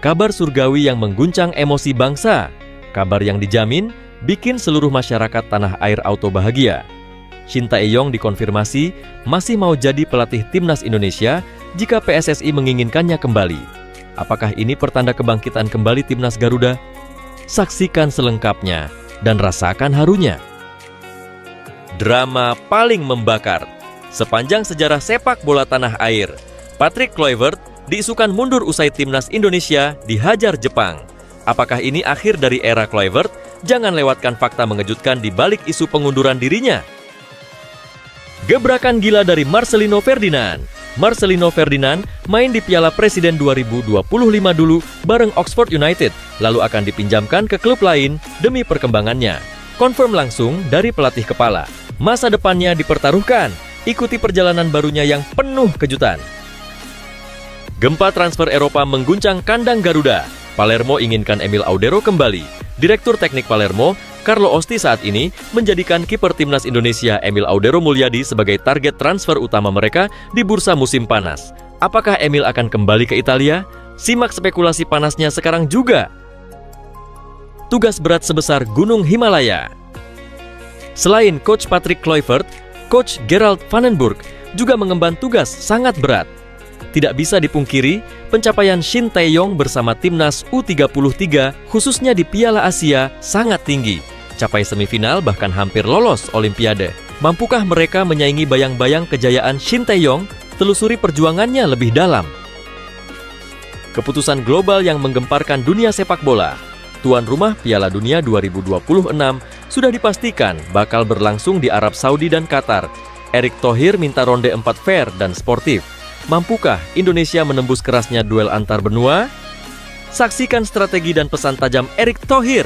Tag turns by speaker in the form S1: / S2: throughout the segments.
S1: Kabar surgawi yang mengguncang emosi bangsa. Kabar yang dijamin bikin seluruh masyarakat tanah air auto bahagia. Shin Tae-yong dikonfirmasi masih mau jadi pelatih timnas Indonesia jika PSSI menginginkannya kembali. Apakah ini pertanda kebangkitan kembali timnas Garuda? Saksikan selengkapnya dan rasakan harunya. Drama paling membakar sepanjang sejarah sepak bola tanah air. Patrick Kluivert diisukan mundur usai timnas Indonesia dihajar Jepang. Apakah ini akhir dari era Kluivert? Jangan lewatkan fakta mengejutkan di balik isu pengunduran dirinya. Gebrakan gila dari Marcelino Ferdinand. Marcelino Ferdinand main di Piala Presiden 2025 dulu bareng Oxford United, lalu akan dipinjamkan ke klub lain demi perkembangannya. Confirm langsung dari pelatih kepala. Masa depannya dipertaruhkan. Ikuti perjalanan barunya yang penuh kejutan. Gempa transfer Eropa mengguncang kandang Garuda. Palermo inginkan Emil Audero kembali. Direktur teknik Palermo, Carlo Osti saat ini menjadikan kiper timnas Indonesia Emil Audero Mulyadi sebagai target transfer utama mereka di bursa musim panas. Apakah Emil akan kembali ke Italia? Simak spekulasi panasnya sekarang juga. Tugas berat sebesar Gunung Himalaya. Selain Coach Patrick Kluivert, Coach Gerald Vandenburg juga mengemban tugas sangat berat. Tidak bisa dipungkiri, pencapaian Shin Tae-yong bersama timnas U33 khususnya di Piala Asia sangat tinggi. Capai semifinal bahkan hampir lolos Olimpiade. Mampukah mereka menyaingi bayang-bayang kejayaan Shin Tae-yong? Telusuri perjuangannya lebih dalam. Keputusan global yang menggemparkan dunia sepak bola. Tuan rumah Piala Dunia 2026 sudah dipastikan bakal berlangsung di Arab Saudi dan Qatar. Erick Thohir minta ronde 4 fair dan sportif. Mampukah Indonesia menembus kerasnya duel antar benua? Saksikan strategi dan pesan tajam Erick Thohir.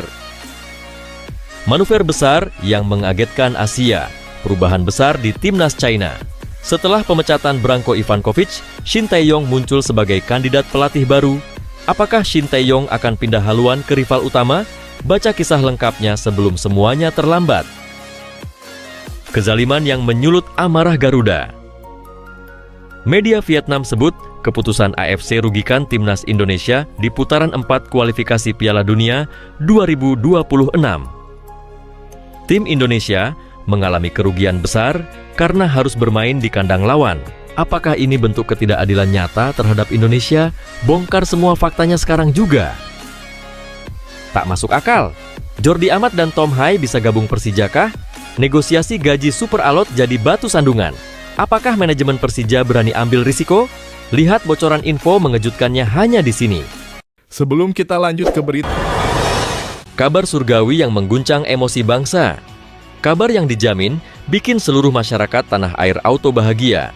S1: Manuver besar yang mengagetkan Asia. Perubahan besar di timnas China. Setelah pemecatan Branko Ivankovic, Shin Tae-yong muncul sebagai kandidat pelatih baru. Apakah Shin Tae-yong akan pindah haluan ke rival utama? Baca kisah lengkapnya sebelum semuanya terlambat. Kezaliman yang menyulut amarah Garuda. Media Vietnam sebut keputusan AFC rugikan timnas Indonesia di putaran 4 kualifikasi Piala Dunia 2026. Tim Indonesia mengalami kerugian besar karena harus bermain di kandang lawan. Apakah ini bentuk ketidakadilan nyata terhadap Indonesia? Bongkar semua faktanya sekarang juga. Tak masuk akal. Jordi Amat dan Tom Hai bisa gabung Persija kah? Negosiasi gaji super alot jadi batu sandungan. Apakah manajemen Persija berani ambil risiko? Lihat bocoran info mengejutkannya hanya di sini.
S2: Sebelum kita lanjut ke berita.
S1: Kabar surgawi yang mengguncang emosi bangsa. Kabar yang dijamin bikin seluruh masyarakat tanah air auto bahagia.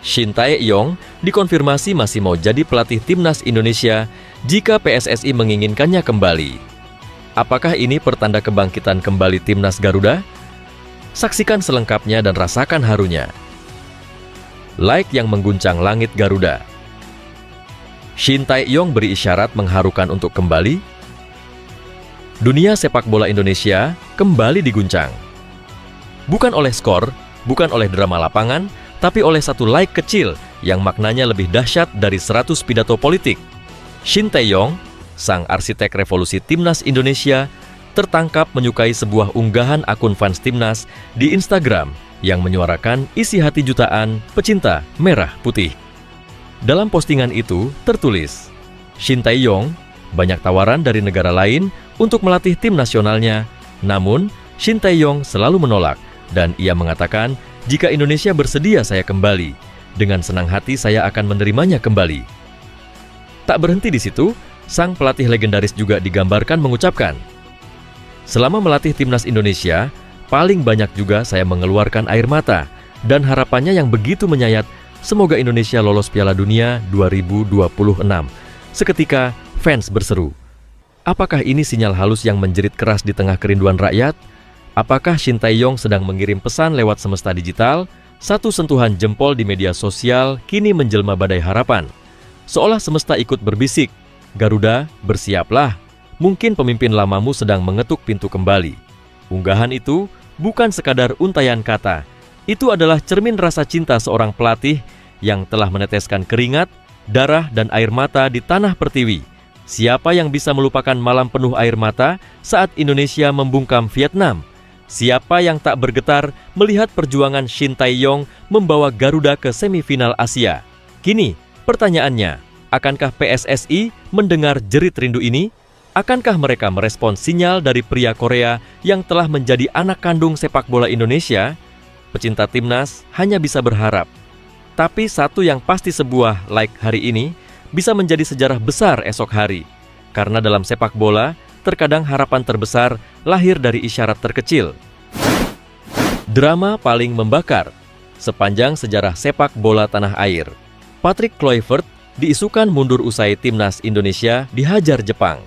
S1: Shin Tae-yong dikonfirmasi masih mau jadi pelatih timnas Indonesia jika PSSI menginginkannya kembali. Apakah ini pertanda kebangkitan kembali timnas Garuda? Saksikan selengkapnya dan rasakan harunya. Like yang mengguncang langit Garuda. Shin Tae-yong beri isyarat mengharukan untuk kembali. Dunia sepak bola Indonesia kembali diguncang. Bukan oleh skor, bukan oleh drama lapangan, tapi oleh satu like kecil yang maknanya lebih dahsyat dari 100 pidato politik. Shin Tae-yong, sang arsitek revolusi timnas Indonesia, tertangkap menyukai sebuah unggahan akun fans timnas di Instagram yang menyuarakan isi hati jutaan pecinta merah putih. Dalam postingan itu tertulis, Shin Tae-yong, banyak tawaran dari negara lain untuk melatih tim nasionalnya, namun Shin Tae-yong selalu menolak dan ia mengatakan, jika Indonesia bersedia saya kembali, dengan senang hati saya akan menerimanya kembali. Tak berhenti di situ, sang pelatih legendaris juga digambarkan mengucapkan, selama melatih timnas Indonesia, paling banyak juga saya mengeluarkan air mata, dan harapannya yang begitu menyayat, semoga Indonesia lolos Piala Dunia 2026. Seketika, fans berseru. Apakah ini sinyal halus yang menjerit keras di tengah kerinduan rakyat? Apakah Shin Tae-yong sedang mengirim pesan lewat semesta digital? Satu sentuhan jempol di media sosial kini menjelma badai harapan. Seolah semesta ikut berbisik, Garuda, bersiaplah. Mungkin pemimpin lamamu sedang mengetuk pintu kembali. Unggahan itu bukan sekadar untaian kata. Itu adalah cermin rasa cinta seorang pelatih yang telah meneteskan keringat, darah, dan air mata di tanah pertiwi Siapa yang bisa melupakan malam penuh air mata saat Indonesia membungkam Vietnam? Siapa yang tak bergetar melihat perjuangan Shin Tae-yong membawa Garuda ke semifinal Asia? Kini, pertanyaannya, akankah PSSI mendengar jerit rindu ini? Akankah mereka merespons sinyal dari pria Korea yang telah menjadi anak kandung sepak bola Indonesia? Pecinta timnas hanya bisa berharap. Tapi satu yang pasti, sebuah like hari ini bisa menjadi sejarah besar esok hari. Karena dalam sepak bola, terkadang harapan terbesar lahir dari isyarat terkecil. Drama paling membakar sepanjang sejarah sepak bola tanah air. Patrick Kluivert diisukan mundur usai timnas Indonesia dihajar Jepang.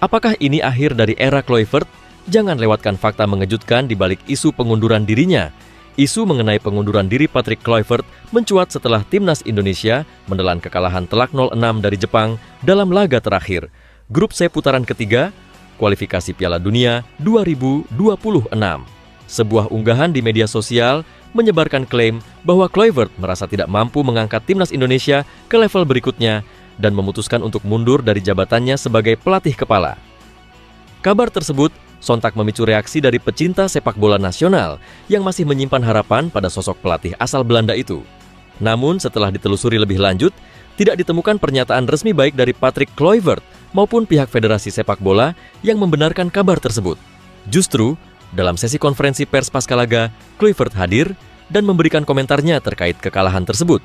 S1: Apakah ini akhir dari era Kluivert? Jangan lewatkan fakta mengejutkan di balik isu pengunduran dirinya. Isu mengenai pengunduran diri Patrick Kluivert mencuat setelah timnas Indonesia menelan kekalahan telak 0-6 dari Jepang dalam laga terakhir Grup C putaran ketiga, kualifikasi Piala Dunia 2026. Sebuah unggahan di media sosial menyebarkan klaim bahwa Kluivert merasa tidak mampu mengangkat timnas Indonesia ke level berikutnya dan memutuskan untuk mundur dari jabatannya sebagai pelatih kepala. Kabar tersebut sontak memicu reaksi dari pecinta sepak bola nasional yang masih menyimpan harapan pada sosok pelatih asal Belanda itu. Namun setelah ditelusuri lebih lanjut, tidak ditemukan pernyataan resmi baik dari Patrick Kluivert maupun pihak Federasi Sepak Bola yang membenarkan kabar tersebut. Justru, dalam sesi konferensi pers pasca laga, Kluivert hadir dan memberikan komentarnya terkait kekalahan tersebut.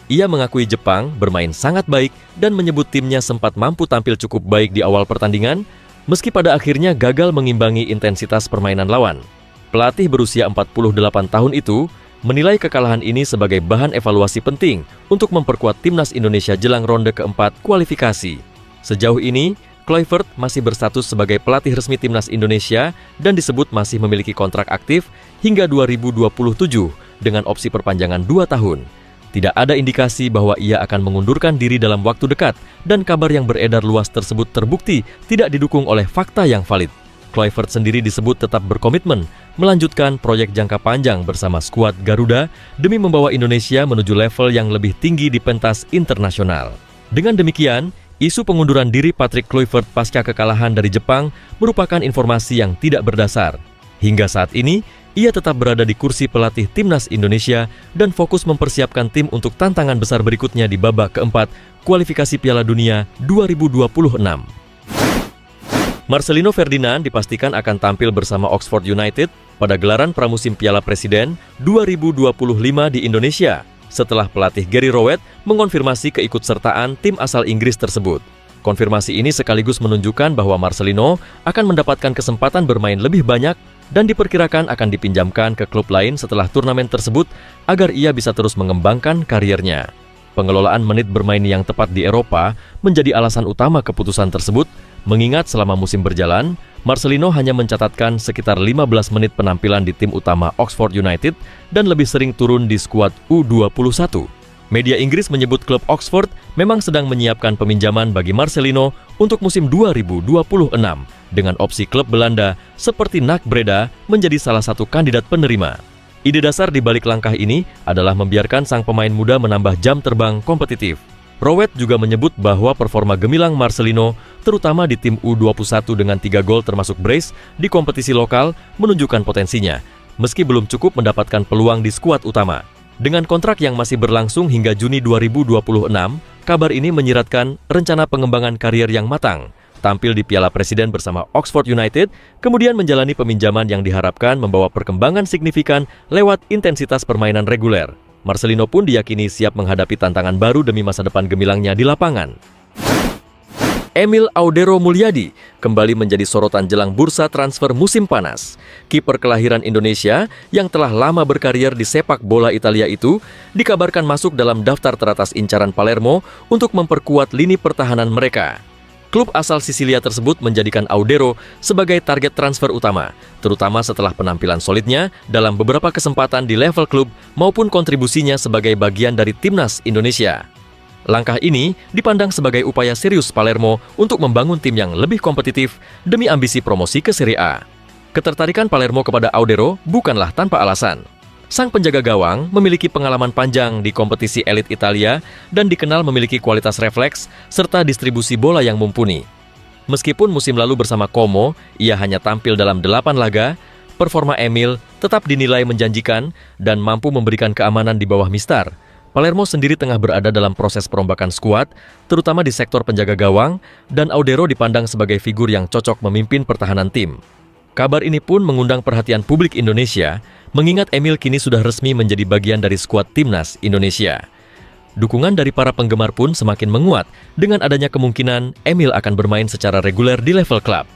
S1: Ia mengakui Jepang bermain sangat baik dan menyebut timnya sempat mampu tampil cukup baik di awal pertandingan, meski pada akhirnya gagal mengimbangi intensitas permainan lawan. Pelatih berusia 48 tahun itu menilai kekalahan ini sebagai bahan evaluasi penting untuk memperkuat timnas Indonesia jelang ronde keempat kualifikasi. Sejauh ini, Kluivert masih berstatus sebagai pelatih resmi timnas Indonesia dan disebut masih memiliki kontrak aktif hingga 2027 dengan opsi perpanjangan 2 tahun. Tidak ada indikasi bahwa ia akan mengundurkan diri dalam waktu dekat dan kabar yang beredar luas tersebut terbukti tidak didukung oleh fakta yang valid. Kluivert sendiri disebut tetap berkomitmen melanjutkan proyek jangka panjang bersama skuad Garuda demi membawa Indonesia menuju level yang lebih tinggi di pentas internasional. Dengan demikian, isu pengunduran diri Patrick Kluivert pasca kekalahan dari Jepang merupakan informasi yang tidak berdasar. Hingga saat ini, ia tetap berada di kursi pelatih timnas Indonesia dan fokus mempersiapkan tim untuk tantangan besar berikutnya di babak keempat kualifikasi Piala Dunia 2026. Marcelino Ferdinand dipastikan akan tampil bersama Oxford United pada gelaran pramusim Piala Presiden 2025 di Indonesia, setelah pelatih Gary Rowett mengonfirmasi keikutsertaan tim asal Inggris tersebut. Konfirmasi ini sekaligus menunjukkan bahwa Marcelino akan mendapatkan kesempatan bermain lebih banyak dan diperkirakan akan dipinjamkan ke klub lain setelah turnamen tersebut agar ia bisa terus mengembangkan kariernya. Pengelolaan menit bermain yang tepat di Eropa menjadi alasan utama keputusan tersebut, mengingat selama musim berjalan, Marcelino hanya mencatatkan sekitar 15 menit penampilan di tim utama Oxford United dan lebih sering turun di skuad U21. Media Inggris menyebut klub Oxford memang sedang menyiapkan peminjaman bagi Marcelino untuk musim 2026 dengan opsi klub Belanda seperti NAC Breda menjadi salah satu kandidat penerima. Ide dasar di balik langkah ini adalah membiarkan sang pemain muda menambah jam terbang kompetitif. Rowett juga menyebut bahwa performa gemilang Marcelino, terutama di tim U21 dengan 3 gol termasuk brace di kompetisi lokal, menunjukkan potensinya, meski belum cukup mendapatkan peluang di skuad utama. Dengan kontrak yang masih berlangsung hingga Juni 2026, kabar ini menyiratkan rencana pengembangan karier yang matang, tampil di Piala Presiden bersama Oxford United, kemudian menjalani peminjaman yang diharapkan membawa perkembangan signifikan lewat intensitas permainan reguler. Marcelino pun diyakini siap menghadapi tantangan baru demi masa depan gemilangnya di lapangan. Emil Audero Mulyadi kembali menjadi sorotan jelang bursa transfer musim panas. Kiper kelahiran Indonesia yang telah lama berkarier di sepak bola Italia itu dikabarkan masuk dalam daftar teratas incaran Palermo untuk memperkuat lini pertahanan mereka. Klub asal Sisilia tersebut menjadikan Audero sebagai target transfer utama, terutama setelah penampilan solidnya dalam beberapa kesempatan di level klub maupun kontribusinya sebagai bagian dari timnas Indonesia. Langkah ini dipandang sebagai upaya serius Palermo untuk membangun tim yang lebih kompetitif demi ambisi promosi ke Serie A. Ketertarikan Palermo kepada Audero bukanlah tanpa alasan. Sang penjaga gawang memiliki pengalaman panjang di kompetisi elit Italia dan dikenal memiliki kualitas refleks serta distribusi bola yang mumpuni. Meskipun musim lalu bersama Como, ia hanya tampil dalam 8 laga, performa Emil tetap dinilai menjanjikan dan mampu memberikan keamanan di bawah Mistar. Palermo sendiri tengah berada dalam proses perombakan skuad, terutama di sektor penjaga gawang, dan Audero dipandang sebagai figur yang cocok memimpin pertahanan tim. Kabar ini pun mengundang perhatian publik Indonesia, mengingat Emil kini sudah resmi menjadi bagian dari skuad Timnas Indonesia. Dukungan dari para penggemar pun semakin menguat dengan adanya kemungkinan Emil akan bermain secara reguler di level klub.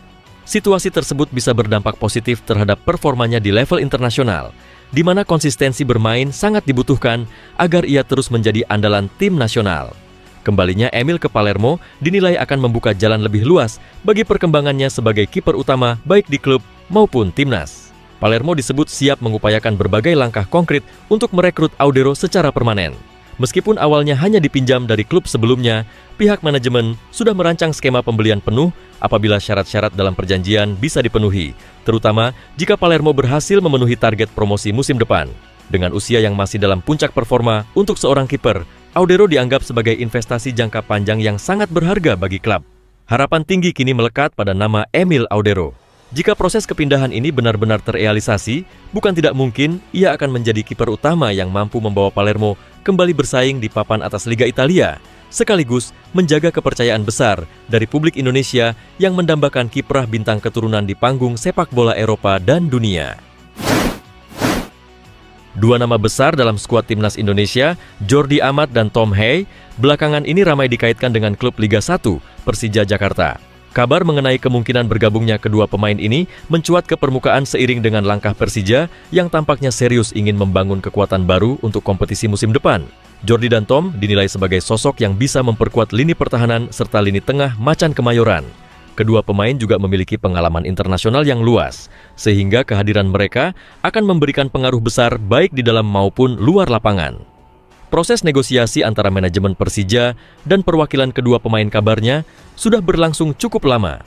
S1: Situasi tersebut bisa berdampak positif terhadap performanya di level internasional, di mana konsistensi bermain sangat dibutuhkan agar ia terus menjadi andalan tim nasional. Kembalinya Emil ke Palermo dinilai akan membuka jalan lebih luas bagi perkembangannya sebagai kiper utama baik di klub maupun timnas. Palermo disebut siap mengupayakan berbagai langkah konkret untuk merekrut Audero secara permanen. Meskipun awalnya hanya dipinjam dari klub sebelumnya, pihak manajemen sudah merancang skema pembelian penuh apabila syarat-syarat dalam perjanjian bisa dipenuhi, terutama jika Palermo berhasil memenuhi target promosi musim depan. Dengan usia yang masih dalam puncak performa untuk seorang kiper, Audero dianggap sebagai investasi jangka panjang yang sangat berharga bagi klub. Harapan tinggi kini melekat pada nama Emil Audero. Jika proses kepindahan ini benar-benar terrealisasi, bukan tidak mungkin ia akan menjadi kiper utama yang mampu membawa Palermo kembali bersaing di papan atas Liga Italia, sekaligus menjaga kepercayaan besar dari publik Indonesia yang mendambakan kiprah bintang keturunan di panggung sepak bola Eropa dan dunia. Dua nama besar dalam skuad Timnas Indonesia, Jordi Amat dan Tom Hey, belakangan ini ramai dikaitkan dengan klub Liga 1, Persija Jakarta. Kabar mengenai kemungkinan bergabungnya kedua pemain ini mencuat ke permukaan seiring dengan langkah Persija yang tampaknya serius ingin membangun kekuatan baru untuk kompetisi musim depan. Jordi dan Tom dinilai sebagai sosok yang bisa memperkuat lini pertahanan serta lini tengah Macan Kemayoran. Kedua pemain juga memiliki pengalaman internasional yang luas, sehingga kehadiran mereka akan memberikan pengaruh besar baik di dalam maupun luar lapangan. Proses negosiasi antara manajemen Persija dan perwakilan kedua pemain kabarnya sudah berlangsung cukup lama.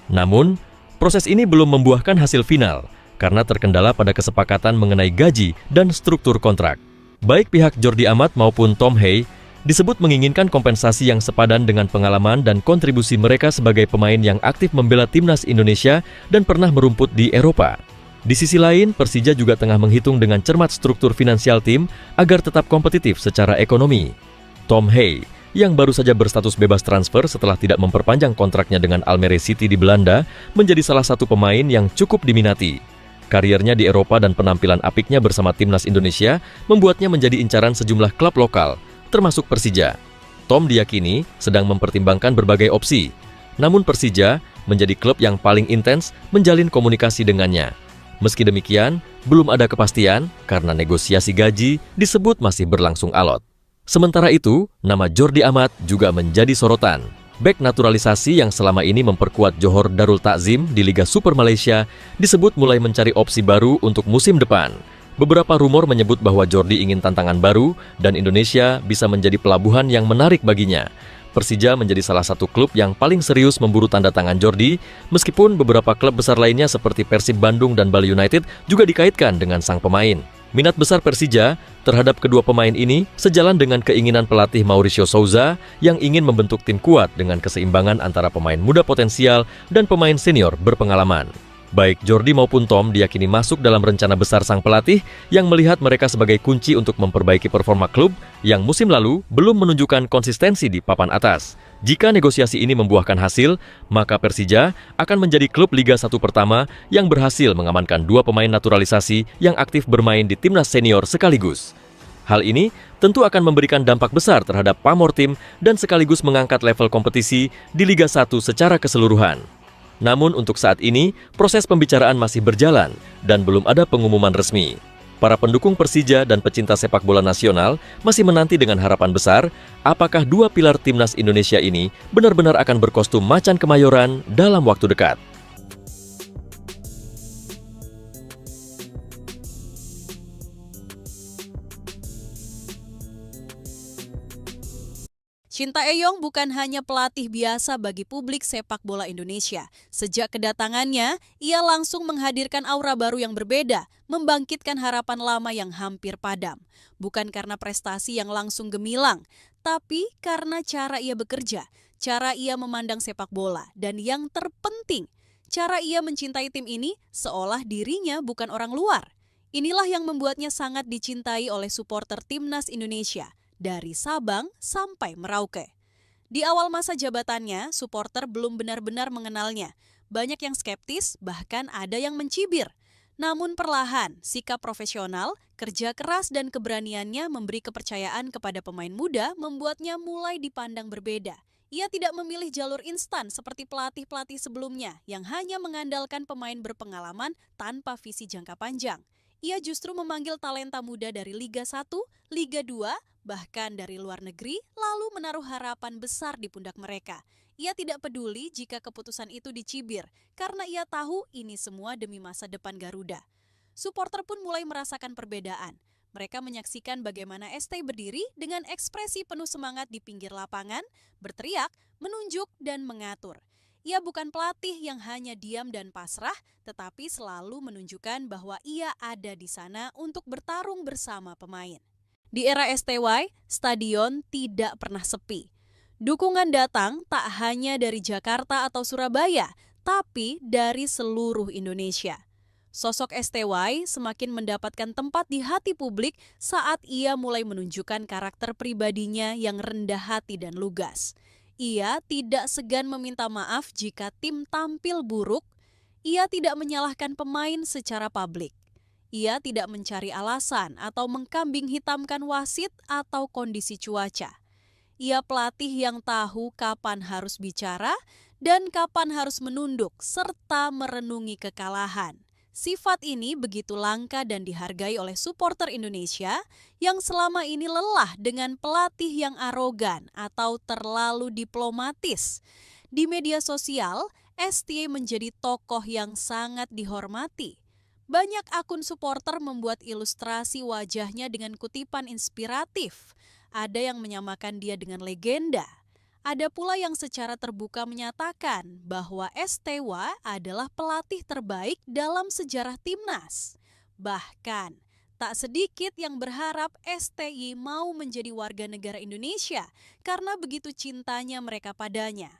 S1: Namun, proses ini belum membuahkan hasil final karena terkendala pada kesepakatan mengenai gaji dan struktur kontrak. Baik pihak Jordi Amat maupun Tom Hey disebut menginginkan kompensasi yang sepadan dengan pengalaman dan kontribusi mereka sebagai pemain yang aktif membela timnas Indonesia dan pernah merumput di Eropa. Di sisi lain, Persija juga tengah menghitung dengan cermat struktur finansial tim agar tetap kompetitif secara ekonomi. Tom Hey, yang baru saja berstatus bebas transfer setelah tidak memperpanjang kontraknya dengan Almere City di Belanda, menjadi salah satu pemain yang cukup diminati. Kariernya di Eropa dan penampilan apiknya bersama timnas Indonesia membuatnya menjadi incaran sejumlah klub lokal, termasuk Persija. Tom diyakini sedang mempertimbangkan berbagai opsi, namun Persija menjadi klub yang paling intens menjalin komunikasi dengannya. Meski demikian, belum ada kepastian karena negosiasi gaji disebut masih berlangsung alot. Sementara itu, nama Jordi Amat juga menjadi sorotan. Bek naturalisasi yang selama ini memperkuat Johor Darul Takzim di Liga Super Malaysia disebut mulai mencari opsi baru untuk musim depan. Beberapa rumor menyebut bahwa Jordi ingin tantangan baru dan Indonesia bisa menjadi pelabuhan yang menarik baginya. Persija menjadi salah satu klub yang paling serius memburu tanda tangan Jordi, meskipun beberapa klub besar lainnya seperti Persib Bandung dan Bali United juga dikaitkan dengan sang pemain. Minat besar Persija terhadap kedua pemain ini sejalan dengan keinginan pelatih Mauricio Souza yang ingin membentuk tim kuat dengan keseimbangan antara pemain muda potensial dan pemain senior berpengalaman. Baik Jordi maupun Tom diyakini masuk dalam rencana besar sang pelatih yang melihat mereka sebagai kunci untuk memperbaiki performa klub yang musim lalu belum menunjukkan konsistensi di papan atas. Jika negosiasi ini membuahkan hasil, maka Persija akan menjadi klub Liga 1 pertama yang berhasil mengamankan dua pemain naturalisasi yang aktif bermain di timnas senior sekaligus. Hal ini tentu akan memberikan dampak besar terhadap pamor tim dan sekaligus mengangkat level kompetisi di Liga 1 secara keseluruhan. Namun untuk saat ini, proses pembicaraan masih berjalan dan belum ada pengumuman resmi. Para pendukung Persija dan pecinta sepak bola nasional masih menanti dengan harapan besar apakah dua pilar timnas Indonesia ini benar-benar akan berkostum Macan Kemayoran dalam waktu dekat.
S3: Shin Tae-yong bukan hanya pelatih biasa bagi publik sepak bola Indonesia. Sejak kedatangannya, ia langsung menghadirkan aura baru yang berbeda, membangkitkan harapan lama yang hampir padam. Bukan karena prestasi yang langsung gemilang, tapi karena cara ia bekerja, cara ia memandang sepak bola, dan yang terpenting, cara ia mencintai tim ini seolah dirinya bukan orang luar. Inilah yang membuatnya sangat dicintai oleh supporter Timnas Indonesia, dari Sabang sampai Merauke. Di awal masa jabatannya, supporter belum benar-benar mengenalnya. Banyak yang skeptis, bahkan ada yang mencibir. Namun perlahan, sikap profesional, kerja keras dan keberaniannya memberi kepercayaan kepada pemain muda membuatnya mulai dipandang berbeda. Ia tidak memilih jalur instan seperti pelatih-pelatih sebelumnya yang hanya mengandalkan pemain berpengalaman tanpa visi jangka panjang. Ia justru memanggil talenta muda dari Liga 1, Liga 2, bahkan dari luar negeri, lalu menaruh harapan besar di pundak mereka. Ia tidak peduli jika keputusan itu dicibir, karena ia tahu ini semua demi masa depan Garuda. Supporter pun mulai merasakan perbedaan. Mereka menyaksikan bagaimana ST berdiri dengan ekspresi penuh semangat di pinggir lapangan, berteriak, menunjuk, dan mengatur. Ia bukan pelatih yang hanya diam dan pasrah, tetapi selalu menunjukkan bahwa ia ada di sana untuk bertarung bersama pemain. Di era STY, stadion tidak pernah sepi. Dukungan datang tak hanya dari Jakarta atau Surabaya, tapi dari seluruh Indonesia. Sosok STY semakin mendapatkan tempat di hati publik saat ia mulai menunjukkan karakter pribadinya yang rendah hati dan lugas. Ia tidak segan meminta maaf jika tim tampil buruk. Ia tidak menyalahkan pemain secara publik. Ia tidak mencari alasan atau mengkambing hitamkan wasit atau kondisi cuaca. Ia pelatih yang tahu kapan harus bicara dan kapan harus menunduk serta merenungi kekalahan. Sifat ini begitu langka dan dihargai oleh supporter Indonesia yang selama ini lelah dengan pelatih yang arogan atau terlalu diplomatis. Di media sosial, ST menjadi tokoh yang sangat dihormati. Banyak akun supporter membuat ilustrasi wajahnya dengan kutipan inspiratif. Ada yang menyamakan dia dengan legenda. Ada pula yang secara terbuka menyatakan bahwa STY adalah pelatih terbaik dalam sejarah Timnas. Bahkan, tak sedikit yang berharap STY mau menjadi warga negara Indonesia karena begitu cintanya mereka padanya.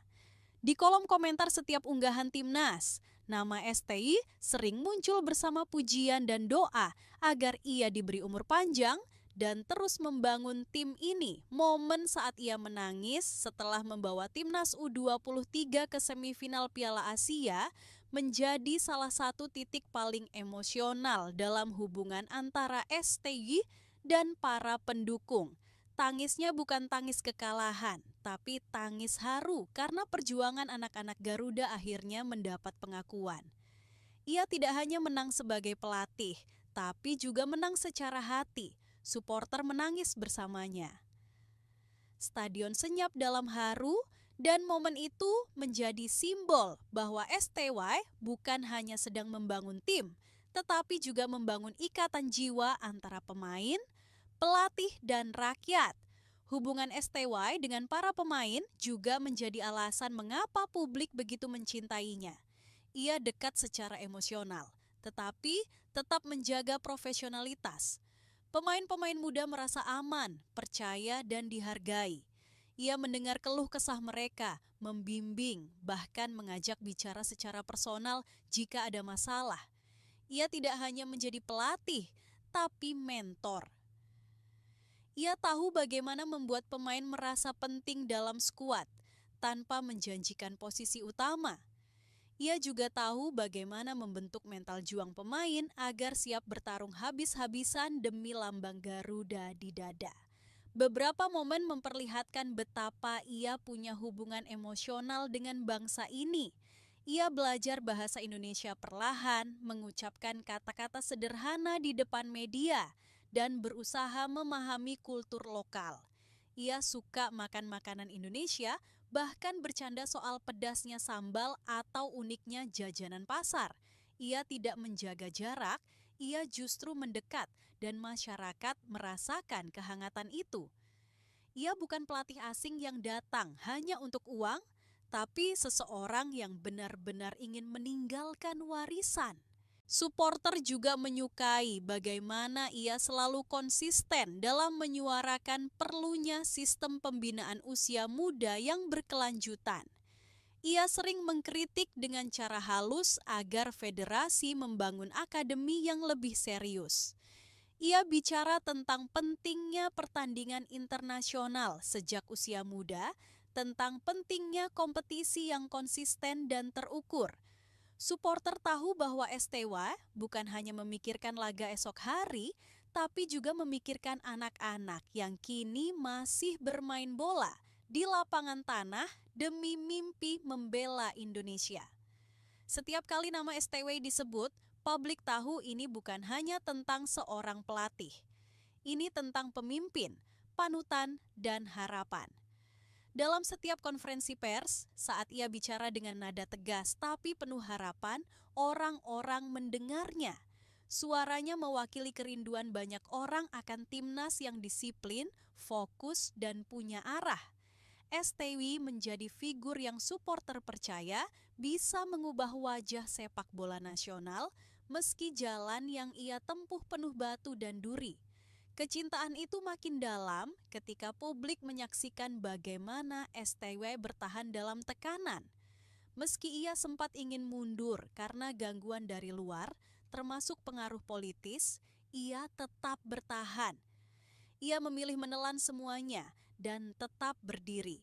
S3: Di kolom komentar setiap unggahan Timnas, nama STY sering muncul bersama pujian dan doa agar ia diberi umur panjang dan terus membangun tim ini. Momen saat ia menangis setelah membawa Timnas U23 ke semifinal Piala Asia menjadi salah satu titik paling emosional dalam hubungan antara STY dan para pendukung. Tangisnya bukan tangis kekalahan, tapi tangis haru karena perjuangan anak-anak Garuda akhirnya mendapat pengakuan. Ia tidak hanya menang sebagai pelatih, tapi juga menang secara hati. Supporter menangis bersamanya. Stadion senyap dalam haru dan momen itu menjadi simbol bahwa STY bukan hanya sedang membangun tim, tetapi juga membangun ikatan jiwa antara pemain, pelatih, dan rakyat. Hubungan STY dengan para pemain juga menjadi alasan mengapa publik begitu mencintainya. Ia dekat secara emosional, tetapi tetap menjaga profesionalitas. Pemain-pemain muda merasa aman, percaya, dan dihargai. Ia mendengar keluh kesah mereka, membimbing, bahkan mengajak bicara secara personal jika ada masalah. Ia tidak hanya menjadi pelatih, tapi mentor. Ia tahu bagaimana membuat pemain merasa penting dalam skuad, tanpa menjanjikan posisi utama. Ia juga tahu bagaimana membentuk mental juang pemain agar siap bertarung habis-habisan demi lambang Garuda di dada. Beberapa momen memperlihatkan betapa ia punya hubungan emosional dengan bangsa ini. Ia belajar bahasa Indonesia perlahan, mengucapkan kata-kata sederhana di depan media, dan berusaha memahami kultur lokal. Ia suka makan makanan Indonesia, bahkan bercanda soal pedasnya sambal atau uniknya jajanan pasar. Ia tidak menjaga jarak, ia justru mendekat dan masyarakat merasakan kehangatan itu. Ia bukan pelatih asing yang datang hanya untuk uang, tapi seseorang yang benar-benar ingin meninggalkan warisan. Supporter juga menyukai bagaimana ia selalu konsisten dalam menyuarakan perlunya sistem pembinaan usia muda yang berkelanjutan. Ia sering mengkritik dengan cara halus agar federasi membangun akademi yang lebih serius. Ia bicara tentang pentingnya pertandingan internasional sejak usia muda, tentang pentingnya kompetisi yang konsisten dan terukur. Supporter tahu bahwa STW bukan hanya memikirkan laga esok hari, tapi juga memikirkan anak-anak yang kini masih bermain bola di lapangan tanah demi mimpi membela Indonesia. Setiap kali nama STW disebut, publik tahu ini bukan hanya tentang seorang pelatih. Ini tentang pemimpin, panutan, dan harapan. Dalam setiap konferensi pers, saat ia bicara dengan nada tegas tapi penuh harapan, orang-orang mendengarnya. Suaranya mewakili kerinduan banyak orang akan timnas yang disiplin, fokus, dan punya arah. STW menjadi figur yang supporter percaya bisa mengubah wajah sepak bola nasional meski jalan yang ia tempuh penuh batu dan duri. Kecintaan itu makin dalam ketika publik menyaksikan bagaimana STW bertahan dalam tekanan. Meski ia sempat ingin mundur karena gangguan dari luar, termasuk pengaruh politis, ia tetap bertahan. Ia memilih menelan semuanya dan tetap berdiri.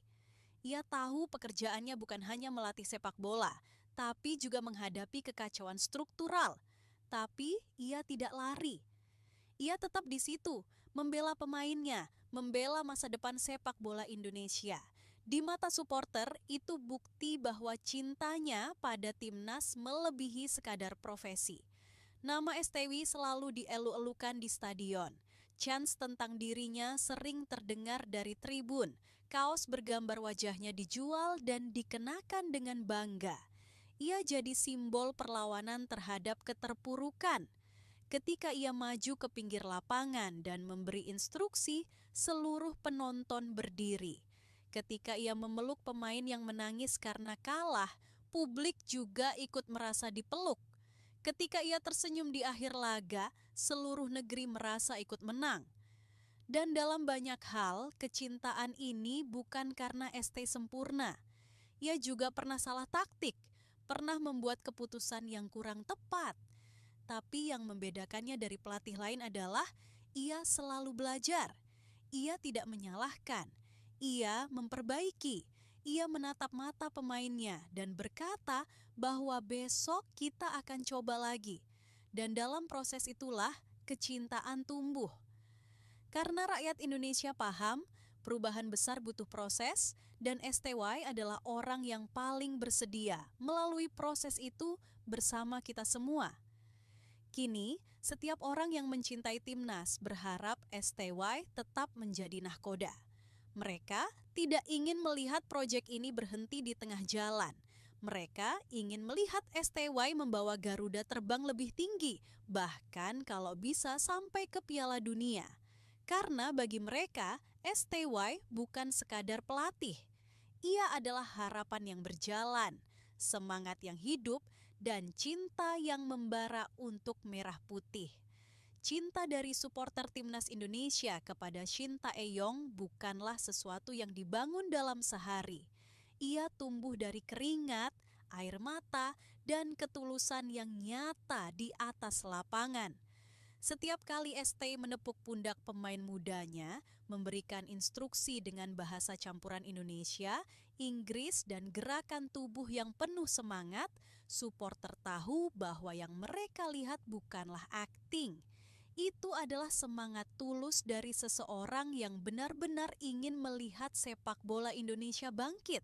S3: Ia tahu pekerjaannya bukan hanya melatih sepak bola, tapi juga menghadapi kekacauan struktural. Tapi ia tidak lari. Ia tetap di situ, membela pemainnya, membela masa depan sepak bola Indonesia. Di mata supporter, itu bukti bahwa cintanya pada timnas melebihi sekadar profesi. Nama STW selalu dielu-elukan di stadion. Chants tentang dirinya sering terdengar dari tribun. Kaos bergambar wajahnya dijual dan dikenakan dengan bangga. Ia jadi simbol perlawanan terhadap keterpurukan. Ketika ia maju ke pinggir lapangan dan memberi instruksi, seluruh penonton berdiri. Ketika ia memeluk pemain yang menangis karena kalah, publik juga ikut merasa dipeluk. Ketika ia tersenyum di akhir laga, seluruh negeri merasa ikut menang. Dan dalam banyak hal, kecintaan ini bukan karena ST sempurna. Ia juga pernah salah taktik, pernah membuat keputusan yang kurang tepat. Tapi yang membedakannya dari pelatih lain adalah ia selalu belajar. Ia tidak menyalahkan. Ia memperbaiki. Ia menatap mata pemainnya dan berkata bahwa besok kita akan coba lagi. Dan dalam proses itulah kecintaan tumbuh. Karena rakyat Indonesia paham, perubahan besar butuh proses dan STY adalah orang yang paling bersedia melalui proses itu bersama kita semua. Kini, setiap orang yang mencintai timnas berharap STY tetap menjadi nahkoda. Mereka tidak ingin melihat proyek ini berhenti di tengah jalan. Mereka ingin melihat STY membawa Garuda terbang lebih tinggi, bahkan kalau bisa sampai ke Piala Dunia. Karena bagi mereka, STY bukan sekadar pelatih. Ia adalah harapan yang berjalan, semangat yang hidup, dan cinta yang membara untuk merah putih. Cinta dari supporter timnas Indonesia kepada Shin Tae-yong bukanlah sesuatu yang dibangun dalam sehari. Ia tumbuh dari keringat, air mata, dan ketulusan yang nyata di atas lapangan. Setiap kali ST menepuk pundak pemain mudanya, memberikan instruksi dengan bahasa campuran Indonesia, Inggris, dan gerakan tubuh yang penuh semangat, supporter tahu bahwa yang mereka lihat bukanlah akting. Itu adalah semangat tulus dari seseorang yang benar-benar ingin melihat sepak bola Indonesia bangkit.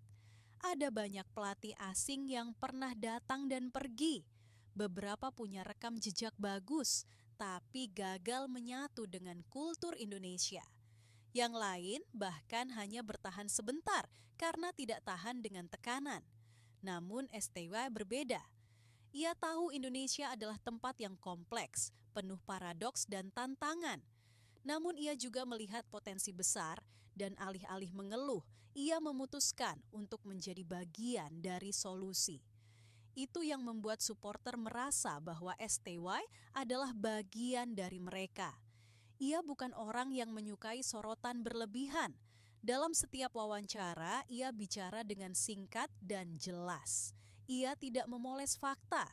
S3: Ada banyak pelatih asing yang pernah datang dan pergi. Beberapa punya rekam jejak bagus, tapi gagal menyatu dengan kultur Indonesia. Yang lain bahkan hanya bertahan sebentar karena tidak tahan dengan tekanan. Namun STY berbeda. Ia tahu Indonesia adalah tempat yang kompleks, penuh paradoks dan tantangan. Namun ia juga melihat potensi besar dan alih-alih mengeluh, ia memutuskan untuk menjadi bagian dari solusi. Itu yang membuat supporter merasa bahwa STY adalah bagian dari mereka. Ia bukan orang yang menyukai sorotan berlebihan. Dalam setiap wawancara, ia bicara dengan singkat dan jelas. Ia tidak memoles fakta.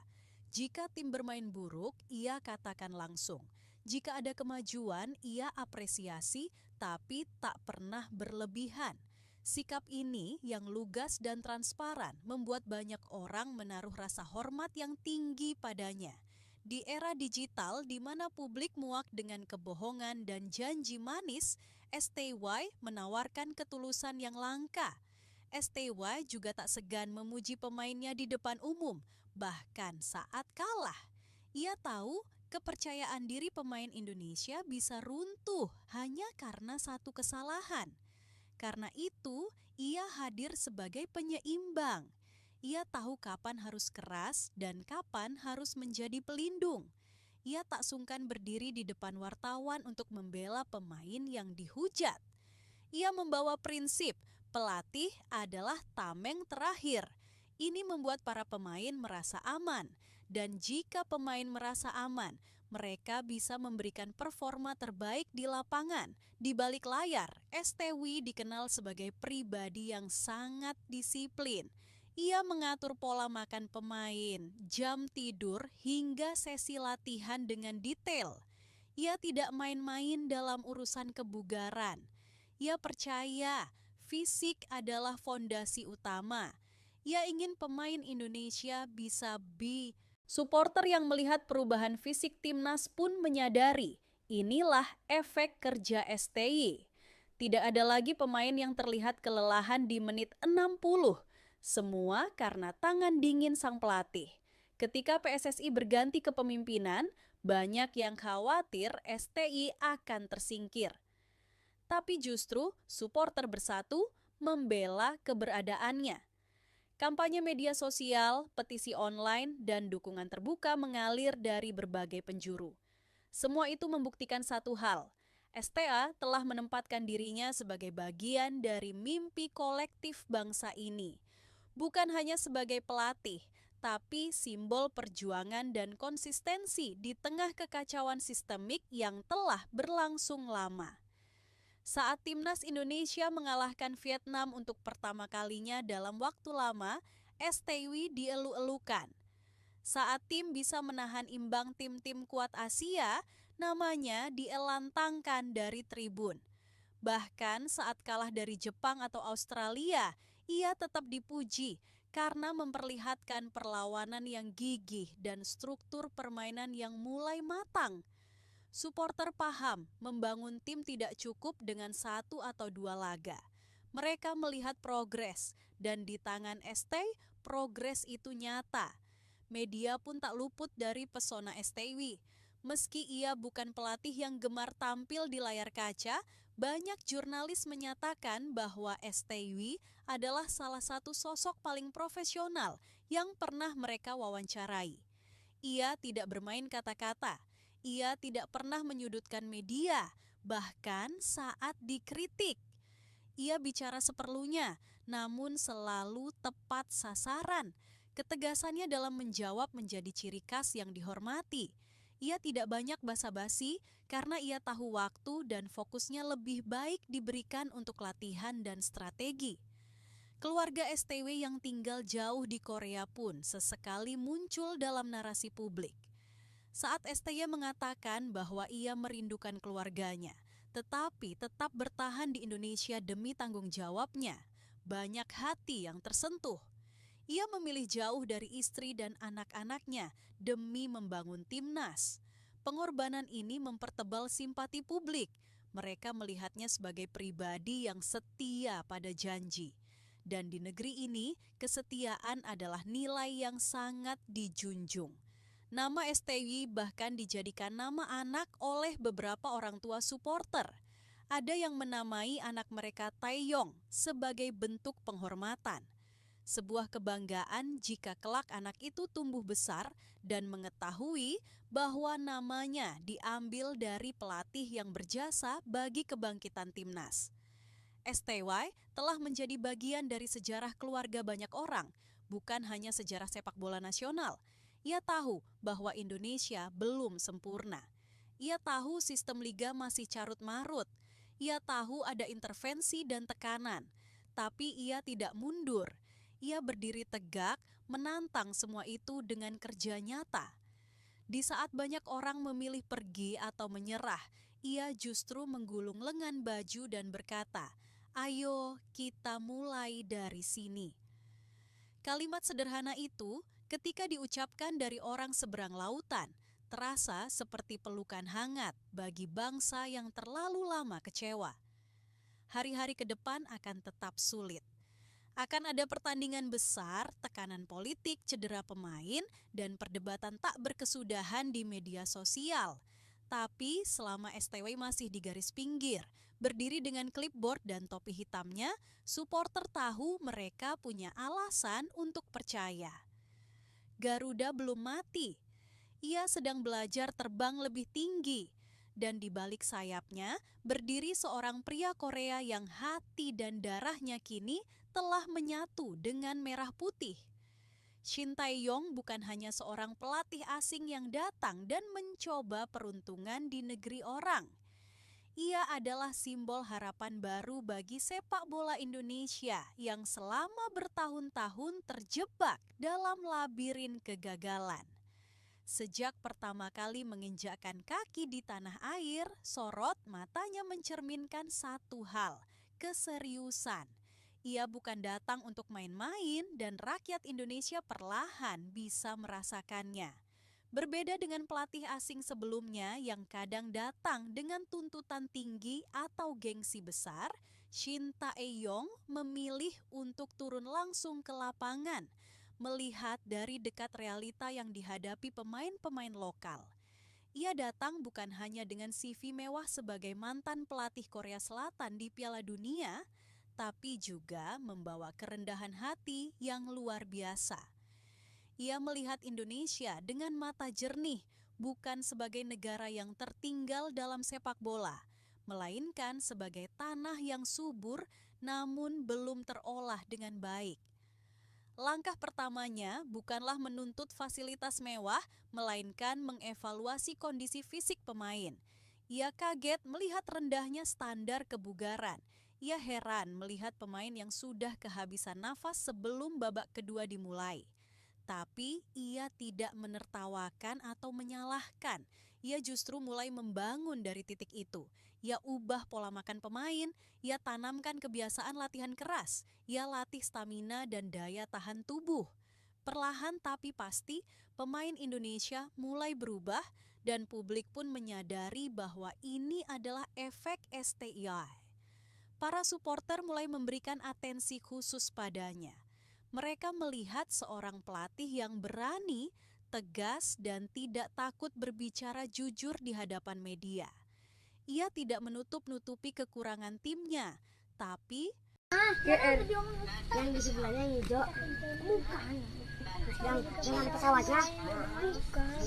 S3: Jika tim bermain buruk, ia katakan langsung. Jika ada kemajuan, ia apresiasi, tapi tak pernah berlebihan. Sikap ini yang lugas dan transparan membuat banyak orang menaruh rasa hormat yang tinggi padanya. Di era digital di mana publik muak dengan kebohongan dan janji manis, STY menawarkan ketulusan yang langka. STY juga tak segan memuji pemainnya di depan umum, bahkan saat kalah. Ia tahu kepercayaan diri pemain Indonesia bisa runtuh hanya karena satu kesalahan. Karena itu, ia hadir sebagai penyeimbang. Ia tahu kapan harus keras dan kapan harus menjadi pelindung. Ia tak sungkan berdiri di depan wartawan untuk membela pemain yang dihujat. Ia membawa prinsip, pelatih adalah tameng terakhir. Ini membuat para pemain merasa aman. Dan jika pemain merasa aman, mereka bisa memberikan performa terbaik di lapangan. Di balik layar, STY dikenal sebagai pribadi yang sangat disiplin. Ia mengatur pola makan pemain, jam tidur, hingga sesi latihan dengan detail. Ia tidak main-main dalam urusan kebugaran. Ia percaya fisik adalah fondasi utama. Ia ingin pemain Indonesia bisa supporter yang melihat perubahan fisik timnas pun menyadari inilah efek kerja STY. Tidak ada lagi pemain yang terlihat kelelahan di menit 60. Semua karena tangan dingin sang pelatih. Ketika PSSI berganti kepemimpinan, banyak yang khawatir STY akan tersingkir. Tapi justru supporter bersatu membela keberadaannya. Kampanye media sosial, petisi online, dan dukungan terbuka mengalir dari berbagai penjuru. Semua itu membuktikan satu hal, STA telah menempatkan dirinya sebagai bagian dari mimpi kolektif bangsa ini. Bukan hanya sebagai pelatih, tapi simbol perjuangan dan konsistensi di tengah kekacauan sistemik yang telah berlangsung lama. Saat Timnas Indonesia mengalahkan Vietnam untuk pertama kalinya dalam waktu lama, STY dielu-elukan. Saat tim bisa menahan imbang tim-tim kuat Asia, namanya dielantangkan dari tribun. Bahkan saat kalah dari Jepang atau Australia, ia tetap dipuji karena memperlihatkan perlawanan yang gigih dan struktur permainan yang mulai matang. Supporter paham membangun tim tidak cukup dengan satu atau dua laga. Mereka melihat progres dan di tangan ST progres itu nyata. Media pun tak luput dari pesona STY. Meski ia bukan pelatih yang gemar tampil di layar kaca, banyak jurnalis menyatakan bahwa STY adalah salah satu sosok paling profesional yang pernah mereka wawancarai. Ia tidak bermain kata-kata. Ia tidak pernah menyudutkan media, bahkan saat dikritik. Ia bicara seperlunya, namun selalu tepat sasaran. Ketegasannya dalam menjawab menjadi ciri khas yang dihormati. Ia tidak banyak basa-basi karena ia tahu waktu dan fokusnya lebih baik diberikan untuk latihan dan strategi. Keluarga STY yang tinggal jauh di Korea pun sesekali muncul dalam narasi publik. Saat STY mengatakan bahwa ia merindukan keluarganya, tetapi tetap bertahan di Indonesia demi tanggung jawabnya, banyak hati yang tersentuh. Ia memilih jauh dari istri dan anak-anaknya demi membangun timnas. Pengorbanan ini mempertebal simpati publik. Mereka melihatnya sebagai pribadi yang setia pada janji. Dan di negeri ini, kesetiaan adalah nilai yang sangat dijunjung. Nama STY bahkan dijadikan nama anak oleh beberapa orang tua supporter. Ada yang menamai anak mereka Taeyong sebagai bentuk penghormatan. Sebuah kebanggaan jika kelak anak itu tumbuh besar dan mengetahui bahwa namanya diambil dari pelatih yang berjasa bagi kebangkitan timnas. STY telah menjadi bagian dari sejarah keluarga banyak orang, bukan hanya sejarah sepak bola nasional. Ia tahu bahwa Indonesia belum sempurna. Ia tahu sistem liga masih carut-marut. Ia tahu ada intervensi dan tekanan. Tapi ia tidak mundur. Ia berdiri tegak, menantang semua itu dengan kerja nyata. Di saat banyak orang memilih pergi atau menyerah, ia justru menggulung lengan baju dan berkata, "Ayo kita mulai dari sini." Kalimat sederhana itu ketika diucapkan dari orang seberang lautan, terasa seperti pelukan hangat bagi bangsa yang terlalu lama kecewa. Hari-hari ke depan akan tetap sulit. Akan ada pertandingan besar, tekanan politik, cedera pemain, dan perdebatan tak berkesudahan di media sosial. Tapi selama STW masih di garis pinggir, berdiri dengan clipboard dan topi hitamnya, supporter tahu mereka punya alasan untuk percaya. Garuda belum mati. Ia sedang belajar terbang lebih tinggi. Dan di balik sayapnya berdiri seorang pria Korea yang hati dan darahnya kini telah menyatu dengan merah putih. Shin Tae-yong bukan hanya seorang pelatih asing yang datang dan mencoba peruntungan di negeri orang. Ia adalah simbol harapan baru bagi sepak bola Indonesia yang selama bertahun-tahun terjebak dalam labirin kegagalan. Sejak pertama kali menginjakkan kaki di tanah air, sorot matanya mencerminkan satu hal, keseriusan. Ia bukan datang untuk main-main dan rakyat Indonesia perlahan bisa merasakannya. Berbeda dengan pelatih asing sebelumnya yang kadang datang dengan tuntutan tinggi atau gengsi besar, Shin Tae-yong memilih untuk turun langsung ke lapangan, melihat dari dekat realita yang dihadapi pemain-pemain lokal. Ia datang bukan hanya dengan CV mewah sebagai mantan pelatih Korea Selatan di Piala Dunia, tapi juga membawa kerendahan hati yang luar biasa. Ia melihat Indonesia dengan mata jernih, bukan sebagai negara yang tertinggal dalam sepak bola, melainkan sebagai tanah yang subur namun belum terolah dengan baik. Langkah pertamanya bukanlah menuntut fasilitas mewah, melainkan mengevaluasi kondisi fisik pemain. Ia kaget melihat rendahnya standar kebugaran. Ia heran melihat pemain yang sudah kehabisan nafas sebelum babak kedua dimulai. Tapi ia tidak menertawakan atau menyalahkan. Ia justru mulai membangun dari titik itu. Ia ubah pola makan pemain, ia tanamkan kebiasaan latihan keras, ia latih stamina dan daya tahan tubuh. Perlahan tapi pasti, pemain Indonesia mulai berubah dan publik pun menyadari bahwa ini adalah efek STI. Para supporter mulai memberikan atensi khusus padanya. Mereka melihat seorang pelatih yang berani, tegas, dan tidak takut berbicara jujur di hadapan media. Ia tidak menutup-nutupi kekurangan timnya, tapi
S4: GR yang di sebelahnya yang hijau bukan yang dengan pesawatnya bukan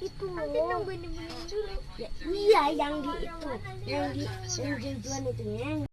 S4: itu loh ya, iya yang di itu yang di tujuan itu